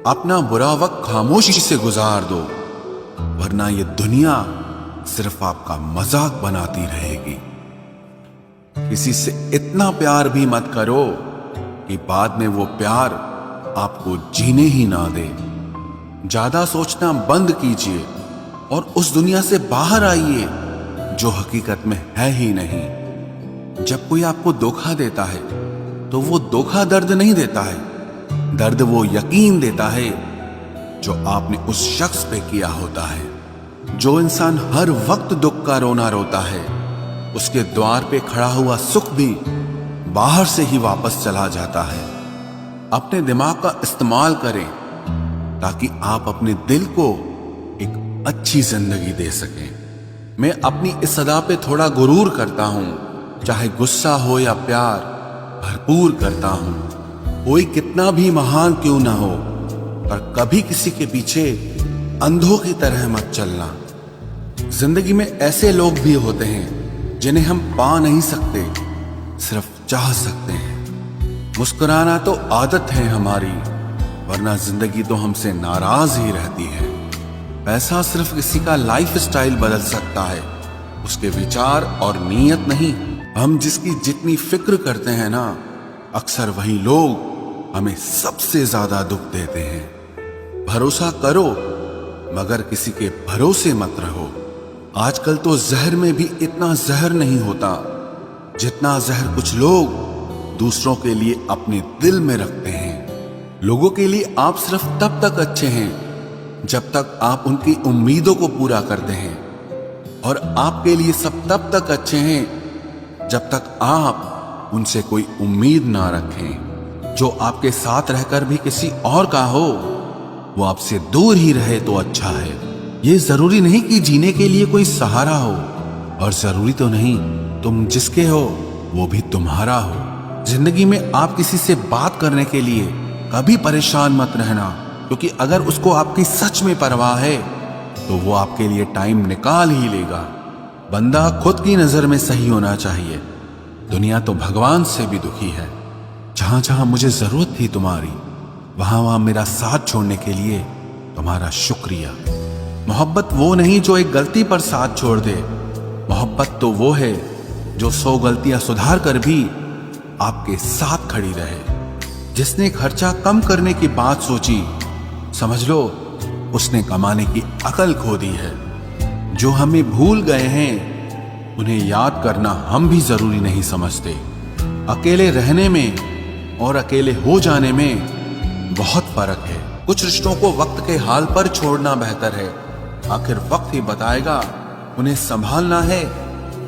अपना बुरा वक्त खामोशी से गुजार दो, वरना ये दुनिया सिर्फ आपका मजाक बनाती रहेगी। किसी से इतना प्यार भी मत करो कि बाद में वो प्यार आपको जीने ही ना दे। ज्यादा सोचना बंद कीजिए और उस दुनिया से बाहर आइए जो हकीकत में है ही नहीं। जब कोई आपको धोखा देता है तो वो धोखा दर्द नहीं देता है, दर्द वो यकीन देता है जो आपने उस शख्स पे किया होता है। जो इंसान हर वक्त दुख का रोना रोता है, उसके द्वार पे खड़ा हुआ सुख भी बाहर से ही वापस चला जाता है। अपने दिमाग का इस्तेमाल करें ताकि आप अपने दिल को एक अच्छी जिंदगी दे सकें। मैं अपनी इस सदा पे थोड़ा गुरूर करता हूं, चाहे गुस्सा हो या प्यार भरपूर करता हूं। कोई कितना भी महान क्यों ना हो, पर कभी किसी के पीछे अंधों की तरह मत चलना। जिंदगी में ऐसे लोग भी होते हैं जिन्हें हम पा नहीं सकते, सिर्फ चाह सकते हैं। मुस्कुराना तो आदत है हमारी, वरना जिंदगी तो हमसे नाराज ही रहती है। पैसा सिर्फ किसी का लाइफ स्टाइल बदल सकता है, उसके विचार और नीयत नहीं। हम जिसकी जितनी फिक्र करते हैं ना, अक्सर वही लोग हमें सबसे ज्यादा दुख देते हैं। भरोसा करो मगर किसी के भरोसे मत रहो। आजकल तो जहर में भी इतना जहर नहीं होता जितना जहर कुछ लोग दूसरों के लिए अपने दिल में रखते हैं। लोगों के लिए आप सिर्फ तब तक अच्छे हैं जब तक आप उनकी उम्मीदों को पूरा करते हैं, और आपके लिए सब तब तक अच्छे हैं जब तक आप उनसे कोई उम्मीद ना रखें। जो आपके साथ रहकर भी किसी और का हो, वो आपसे दूर ही रहे तो अच्छा है। ये जरूरी नहीं कि जीने के लिए कोई सहारा हो, और जरूरी तो नहीं तुम जिसके हो वो भी तुम्हारा हो। जिंदगी में आप किसी से बात करने के लिए कभी परेशान मत रहना, क्योंकि अगर उसको आपकी सच में परवाह है तो वो आपके लिए टाइम निकाल ही लेगा। बंदा खुद की नजर में सही होना चाहिए। दुनिया तो भगवान से भी दुखी है। जहां जहां मुझे जरूरत थी तुम्हारी, वहां वहां मेरा साथ छोड़ने के लिए तुम्हारा शुक्रिया। मोहब्बत वो नहीं जो एक गलती पर साथ छोड़ दे, मोहब्बत तो वो है जो 100 गलतियां सुधार कर भी आपके साथ खड़ी रहे। जिसने खर्चा कम करने की बात सोची, समझ लो उसने कमाने की अकल खो दी है। जो हमें भूल गए हैं उन्हें याद करना हम भी जरूरी नहीं समझते। अकेले रहने में और अकेले हो जाने में बहुत फर्क है। कुछ रिश्तों को वक्त के हाल पर छोड़ना बेहतर है। आखिर वक्त ही बताएगा उन्हें संभालना है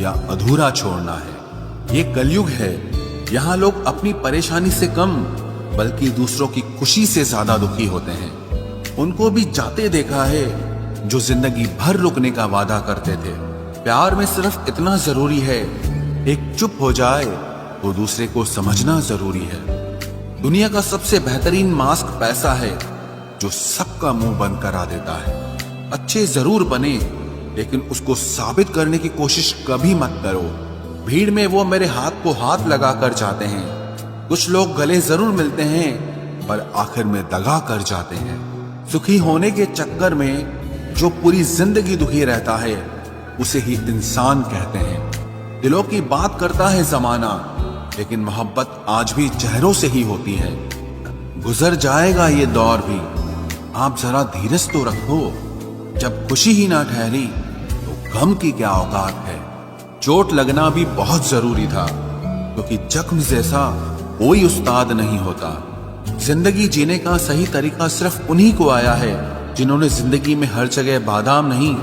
या अधूरा छोड़ना है। ये कलयुग है, यहाँ लोग अपनी परेशानी से कम बल्कि दूसरों की खुशी से ज्यादा दुखी होते हैं। उनको भी जाते देखा है जो जिंदगी भर रुकने का वादा करते थे। प्यार में सिर्फ इतना जरूरी है, एक चुप हो जाए तो दूसरे को समझना जरूरी है। दुनिया का सबसे बेहतरीन मास्क पैसा है जो सबका मुंह बंद करा देता है। अच्छे जरूर बने, लेकिन उसको साबित करने की कोशिश कभी मत करो। भीड़ में वो मेरे हाथ को हाथ लगा कर जाते हैं। कुछ लोग गले जरूर मिलते हैं पर आखिर में दगा कर जाते हैं। सुखी होने के चक्कर में जो पूरी जिंदगी दुखी रहता है उसे ही इंसान कहते हैं। दिलों की बात करता है जमाना, लेकिन मोहब्बत आज भी चेहरों से ही होती है। गुजर जाएगा ये दौर भी, आप जरा धीरज तो रखो। जब खुशी ही ना ठहरी तो गम की क्या औकात है। चोट लगना भी बहुत जरूरी था, क्योंकि जख्म जैसा कोई उस्ताद नहीं होता। जिंदगी जीने का सही तरीका सिर्फ उन्हीं को आया है जिन्होंने जिंदगी में हर जगह बादाम नहीं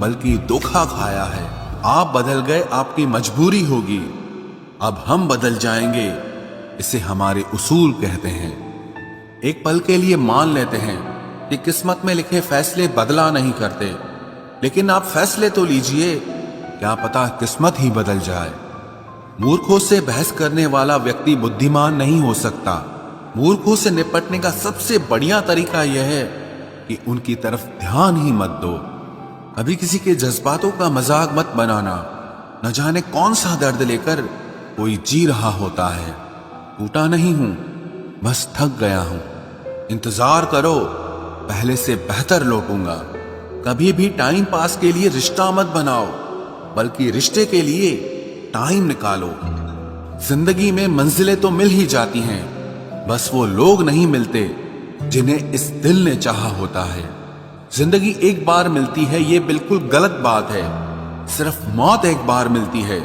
बल्कि धोखा खाया है। आप बदल गए, आपकी मजबूरी होगी, अब हम बदल जाएंगे, इसे हमारे उसूल कहते हैं। एक पल के लिए मान लेते हैं कि किस्मत में लिखे फैसले बदला नहीं करते, लेकिन आप फैसले तो लीजिए, क्या पता किस्मत ही बदल जाए। मूर्खों से बहस करने वाला व्यक्ति बुद्धिमान नहीं हो सकता। मूर्खों से निपटने का सबसे बढ़िया तरीका यह है कि उनकी तरफ ध्यान ही मत दो। कभी किसी के जज्बातों का मजाक मत बनाना। न जाने कौन सा दर्द लेकर कोई जी रहा होता है। टूटा नहीं हूं, बस थक गया हूं। इंतजार करो, पहले से बेहतर लौटूंगा। कभी भी टाइम पास के लिए रिश्ता मत बनाओ, बल्कि रिश्ते के लिए टाइम निकालो। जिंदगी में मंजिलें तो मिल ही जाती हैं, बस वो लोग नहीं मिलते जिन्हें इस दिल ने चाहा होता है। जिंदगी एक बार मिलती है, ये बिल्कुल गलत बात है। सिर्फ मौत एक बार मिलती है,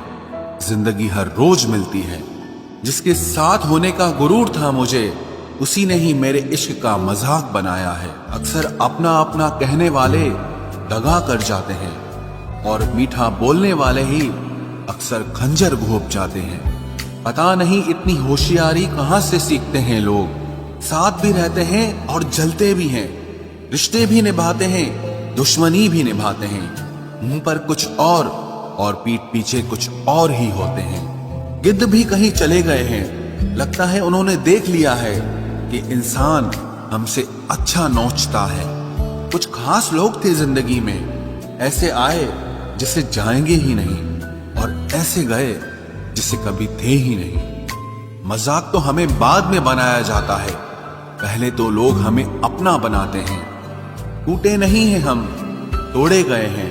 जिंदगी हर रोज मिलती है। जिसके साथ होने का गुरूर था मुझे, उसी ने ही मेरे इश्क का मजाक बनाया है। अक्सर अपना अपना कहने वाले दगा कर जाते हैं, और मीठा बोलने वाले ही अक्सर खंजर घोंप जाते हैं। पता नहीं इतनी होशियारी कहां से सीखते हैं लोग। साथ भी रहते हैं और जलते भी हैं, रिश्ते भी निभाते हैं, दुश्मनी भी निभाते हैं। मुंह पर कुछ और पीठ पीछे कुछ और ही होते हैं। गिद्ध भी कहीं चले गए हैं, लगता है उन्होंने देख लिया है कि इंसान हमसे अच्छा नोचता है। कुछ खास लोग थे जिंदगी में, ऐसे आए जिसे जाएंगे ही नहीं, और ऐसे गए जिसे कभी थे ही नहीं। मजाक तो हमें बाद में बनाया जाता है, पहले तो लोग हमें अपना बनाते हैं। टूटे नहीं हैं हम, तोड़े गए हैं।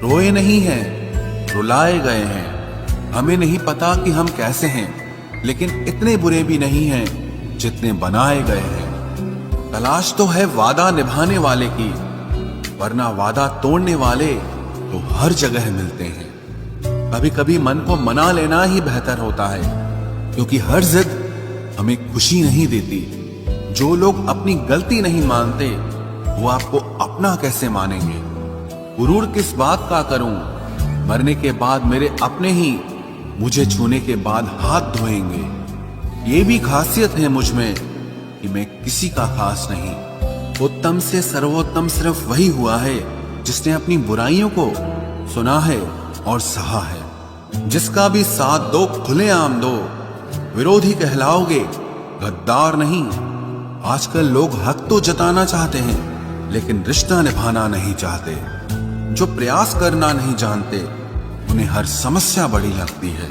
रोए नहीं हैं, रुलाए गए हैं। हमें नहीं पता कि हम कैसे हैं, लेकिन इतने बुरे भी नहीं हैं जितने बनाए गए हैं। तलाश तो है वादा निभाने वाले की, वरना वादा तोड़ने वाले तो हर जगह मिलते हैं। कभी कभी मन को मना लेना ही बेहतर होता है, क्योंकि हर जिद हमें खुशी नहीं देती। जो लोग अपनी गलती नहीं मानते, वो आपको अपना कैसे मानेंगे। गुरूर किस बात का करूं, मरने के बाद मेरे अपने ही मुझे छूने के बाद हाथ धोएंगे। ये भी खासियत है मुझ में कि मैं किसी का खास नहीं। उत्तम से सर्वोत्तम सिर्फ वही हुआ है जिसने अपनी बुराइयों को सुना है और सहा है। जिसका भी साथ दो खुलेआम दो, विरोधी कहलाओगे, गद्दार नहीं। आजकल लोग हक तो जताना चाहते हैं, लेकिन रिश्ता निभाना नहीं चाहते। जो प्रयास करना नहीं जानते, उन्हें हर समस्या बड़ी लगती है।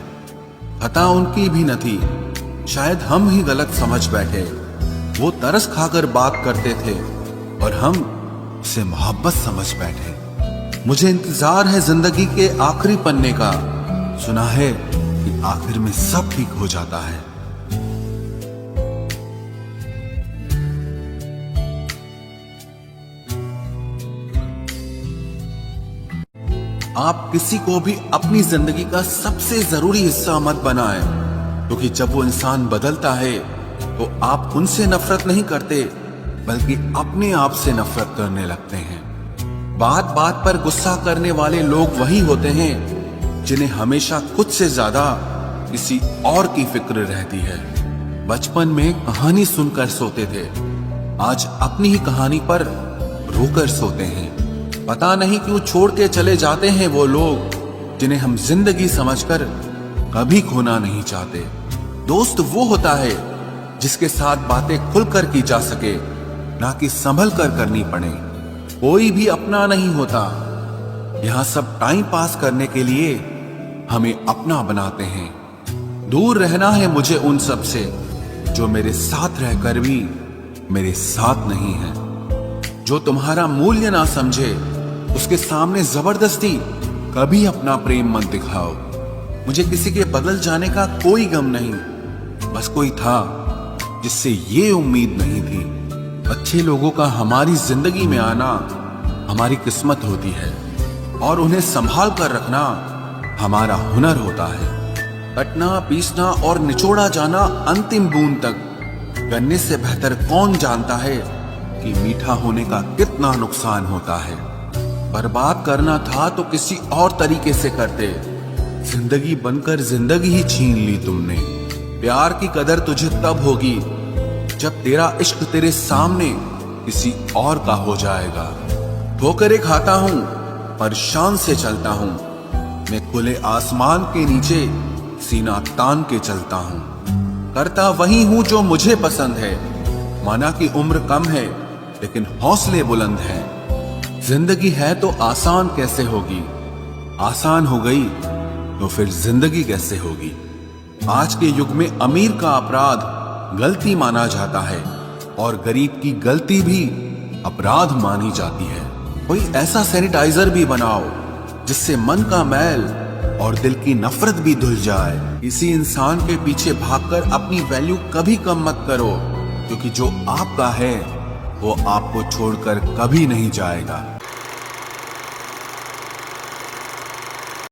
खता उनकी भी न थी, शायद हम ही गलत समझ बैठे। वो तरस खाकर बात करते थे और हम उसे मोहब्बत समझ बैठे। मुझे इंतजार है जिंदगी के आखिरी पन्ने का, सुना है कि आखिर में सब ठीक हो जाता है। आप किसी को भी अपनी जिंदगी का सबसे जरूरी हिस्सा मत बनाएं, क्योंकि जब वो इंसान बदलता है तो आप उनसे नफरत नहीं करते, बल्कि अपने आप से नफरत करने लगते हैं। बात बात पर गुस्सा करने वाले लोग वही होते हैं जिन्हें हमेशा खुद से ज्यादा किसी और की फिक्र रहती है। बचपन में कहानी सुनकर सोते थे, आज अपनी ही कहानी पर रोकर सोते हैं। पता नहीं क्यों छोड़ के चले जाते हैं वो लोग जिन्हें हम जिंदगी समझकर कभी खोना नहीं चाहते। दोस्त वो होता है जिसके साथ बातें खुलकर की जा सके, ना कि संभल कर करनी पड़े। कोई भी अपना नहीं होता, यहां सब टाइम पास करने के लिए हमें अपना बनाते हैं। दूर रहना है मुझे उन सब से जो मेरे साथ रहकर भी मेरे साथ नहीं है। जो तुम्हारा मूल्य ना समझे, उसके सामने जबरदस्ती कभी अपना प्रेम मत दिखाओ। मुझे किसी के बदल जाने का कोई गम नहीं, बस कोई था जिससे ये उम्मीद नहीं थी। अच्छे लोगों का हमारी जिंदगी में आना हमारी किस्मत होती है, और उन्हें संभाल कर रखना हमारा हुनर होता है। कटना, पीसना और निचोड़ा जाना अंतिम बूंद तक, करने से बेहतर कौन जानता है कि मीठा होने का कितना नुकसान होता है। बर्बाद करना था तो किसी और तरीके से करते, जिंदगी बनकर जिंदगी ही छीन ली तुमने। प्यार की कदर तुझे तब होगी जब तेरा इश्क तेरे सामने किसी और का हो जाएगा। ठोकरें खाता हूं पर शान से चलता हूं, मैं खुले आसमान के नीचे सीना तान के चलता हूं। करता वही हूं जो मुझे पसंद है, माना कि उम्र कम है लेकिन हौसले बुलंद हैं। जिंदगी है तो आसान कैसे होगी, आसान हो गई तो फिर जिंदगी कैसे होगी। आज के युग में अमीर का अपराध गलती माना जाता है, और गरीब की गलती भी अपराध मानी जाती है। कोई ऐसा सैनिटाइजर भी बनाओ जिससे मन का मैल और दिल की नफरत भी धुल जाए। किसी इंसान के पीछे भागकर अपनी वैल्यू कभी कम मत करो, क्योंकि जो आपका है वो आपको छोड़कर कभी नहीं जाएगा।